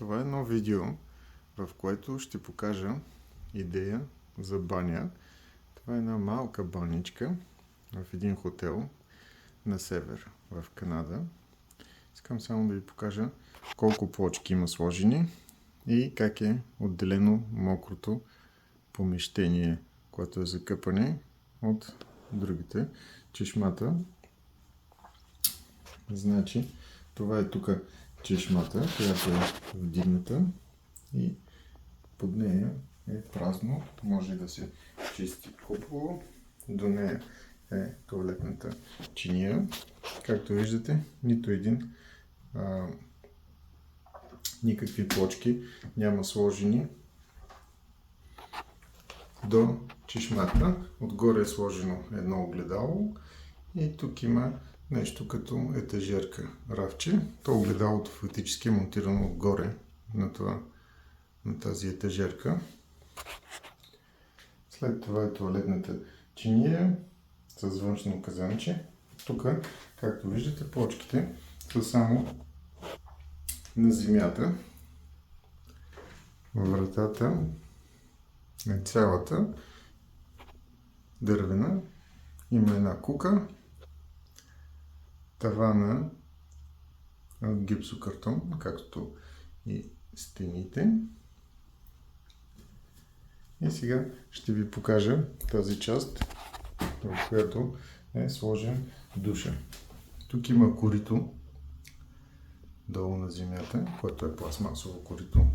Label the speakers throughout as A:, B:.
A: Това е едно видео, в което ще покажа идея за баня. Това е една малка баничка в един хотел на север в Канада. Искам само да ви покажа колко плочки има сложени и как е отделено мокрото помещение, което е за къпане от другите чешмата. Значи, това е тук чешмата, която е вдигната и под нея е празно, може да се чисти хубаво. До нея е тоалетната чиния. Както виждате, нито един никакви плочки няма сложени до чешмата. Отгоре е сложено едно огледало и тук има нещо като етажерка, рафче. То огледалото фактически е монтирано отгоре на тази етажерка. След това е тоалетната чиния с външно казанче. Тук, както виждате, плочките са само на земята. Вратата е цялата дървена. Има една кука. Тавана от гипсокартон, както и стените. И сега ще ви покажа тази част, в която е сложен душа. Тук има корито долу на земята, което е пластмасово корито,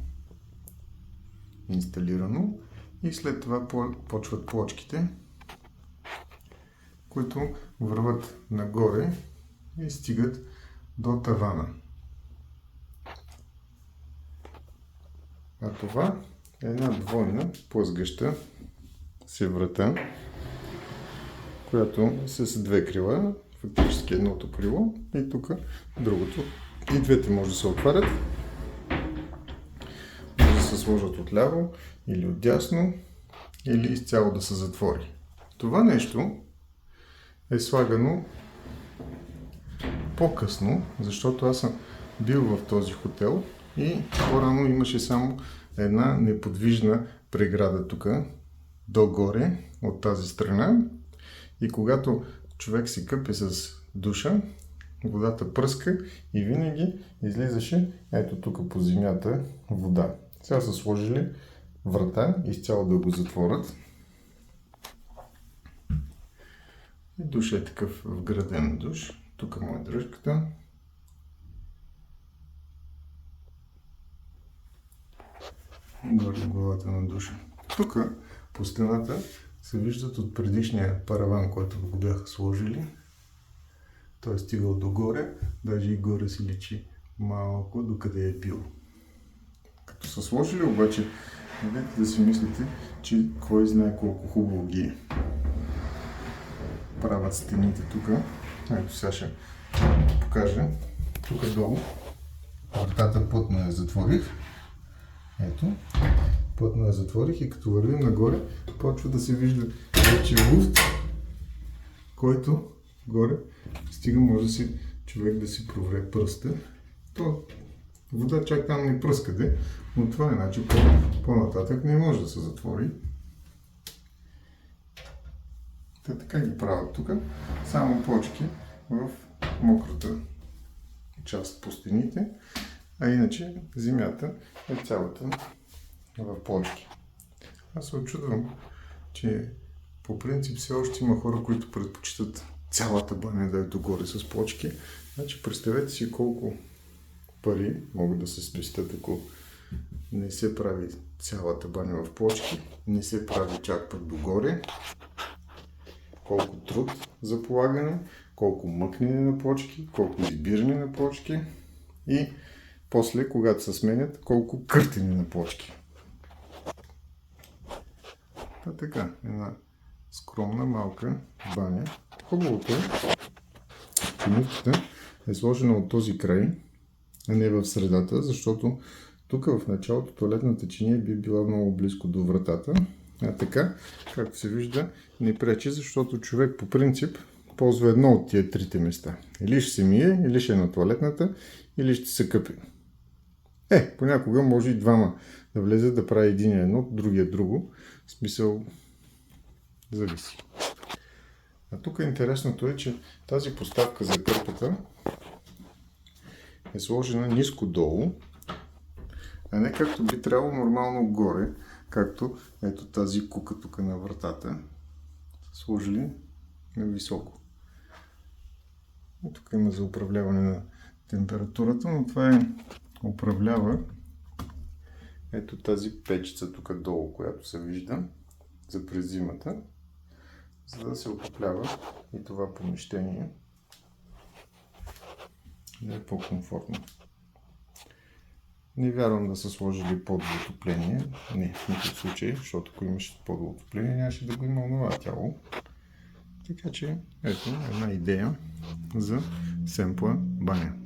A: инсталирано. И след това почват плочките, които върват нагоре и стигат до тавана. А това е една двойна плъзгаща се врата, която е с две крила, фактически едното крило и тук другото. И двете може да се отварят, може да се сложат отляво или отдясно, или изцяло да се затвори. Това нещо е слагано по-късно, защото аз съм бил в този хотел и по-рано имаше само една неподвижна преграда тук, догоре, от тази страна. И когато човек се къпе с душа, водата пръска и винаги излизаше ето тук по земята вода. Сега са сложили врата, изцяло да го затворят. И душ е такъв вграден душ. Тук му е дръжката. Горе главата на душа. Тук по стената се виждат от предишния параван, който го бяха сложили. Той е стигал догоре, даже и горе си личи малко докъде е бил. Като са сложили обаче, недете да си мислите, че кой знае колко хубаво ги правят стените тук. Ето сега ще покажа. Тук долу вратата плътно я затворих. Ето, плътно я затворих и като вървим нагоре, почва да се вижда вече луфт, който горе стига, може да си човек да си провре пръста. То вода чак там не пръскаде, но това е начин по-нататък не може да се затвори. Така ги правят тук, само плочки в мократа част по стените, а иначе земята е цялата в плочки. Аз се очудвам, че по принцип все още има хора, които предпочитат цялата баня да е догоре с плочки. Значи представете си колко пари могат да се спестят, ако не се прави цялата баня в плочки, не се прави чак пък догоре. Колко труд за полагане, колко мъкнене на плочки, колко избиране на плочки и после, когато се сменят, колко къртене на плочки. Така, една скромна малка баня. Хубавото е, че нивката е сложена от този край, а не в средата, защото тук в началото тоалетната чиния би била много близко до вратата. А така, както се вижда, не пречи, защото човек по принцип ползва едно от тия трите места. Или ще се мие, или ще е на тоалетната, или ще се къпи. Понякога може и двама да влезат да прави един едно, другия друго. В смисъл, зависи. А тук интересното е, че тази поставка за кърпата е сложена ниско долу, а не както би трябвало нормално горе, както ето тази кука тук на вратата. Сложили на високо. И тук има за управляване на температурата, но това управлява ето тази печица тук долу, която се вижда за през зимата, за да се отоплява и това помещение да е по-комфортно. Не вярвам да са сложили подотопление. Не, в никакъв случай, защото ако имаше подотопление, нямаше да го има онова тяло. Така че, ето една идея за семпла баня.